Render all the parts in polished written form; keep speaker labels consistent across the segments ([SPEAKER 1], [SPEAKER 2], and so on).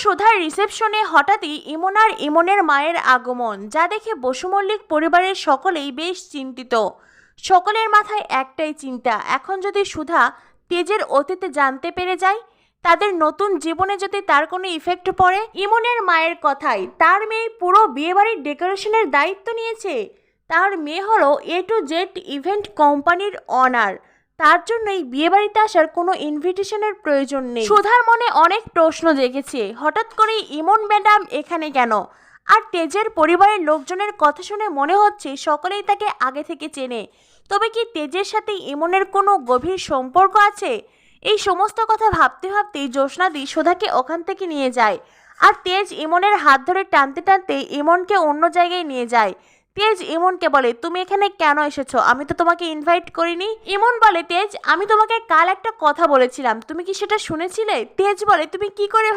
[SPEAKER 1] সুধার রিসেপশনে হঠাৎই ইমন আর ইমনের মায়ের আগমন, যা দেখে বসু মল্লিক পরিবারের সকলেই বেশ চিন্তিত। সকলের মাথায় একটাই চিন্তা, এখন যদি সুধা তেজের অতীতে জানতে পেরে যায়, তাদের নতুন জীবনে যদি তার কোনো ইফেক্ট পড়ে। ইমনের মায়ের কথায় তার মেয়ে পুরো বিয়েবাড়ির ডেকোরেশনের দায়িত্ব নিয়েছে। তার মেয়ে হলো A to Z ইভেন্ট কোম্পানির অনার, তার জন্যই বিয়েবাড়িতে আসার কোনো ইনভিটেশনের প্রয়োজন নেই। সুধার মনে অনেক প্রশ্ন জেগেছে, হঠাৎ করে ইমন ম্যাডাম এখানে কেন? আর তেজের পরিবারের লোকজনের কথা শুনে মনে হচ্ছে সকলেই তাকে আগে থেকে চেনে। তবে কি তেজের সাথে ইমনের কোনো গভীর সম্পর্ক আছে? এই সমস্ত কথা ভাবতে ভাবতেই জ্যোৎস্নাদি সুধাকে ওখান থেকে নিয়ে যায়। আর তেজ ইমনের হাত ধরে টানতে টানতে ইমনকে অন্য জায়গায় নিয়ে যায়। তেজ ইমনকে বলে, তুমি এখানে কেন এসেছো? আমি তো তোমাকে ইনভাইট করিনি। ইমন বলে, তেজ আমি তোমাকে কাল একটা কথা বলেছিলাম, তুমি কি সেটা শুনেছিলে? তেজ বলে, তুমি কি করে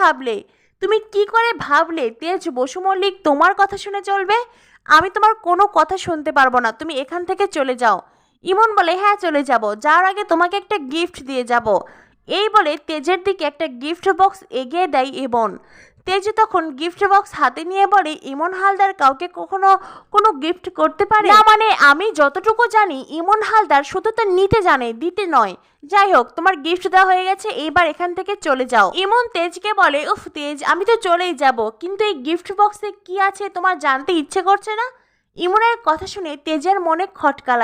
[SPEAKER 1] ভাবলে? তেজ, বসু মল্লিক তোমার কথা শুনে চলবে? আমি তোমার কোনো কথা শুনতে পারবো না, তুমি এখান থেকে চলে যাও। ইমন বলে, হ্যাঁ চলে যাব, যাওয়ার আগে তোমাকে একটা গিফট দিয়ে যাব। এই বলে তেজের দিকে একটা গিফট বক্স এগিয়ে দেয় ইমন। তেজ তখন গিফট বক্স হাতে নিয়ে বলে, ইমন হালদার কাউকে কখনো কোনো গিফট করতে পারে না? মানে আমি যতটুকু জানি ইমন হালদার শুধু তো নিতে জানে, দিতে নয়। যাই হোক, তোমার গিফট দেওয়া হয়ে গেছে, এইবার এখান থেকে চলে যাও। ইমন তেজকে বলে, উফ তেজ, আমি তো চলেই যাব, কিন্তু এই গিফট বক্সে কি আছে তোমার জানতে ইচ্ছে করছে না? ইমনের কথা শুনে তেজের মনে খটকা লাগে।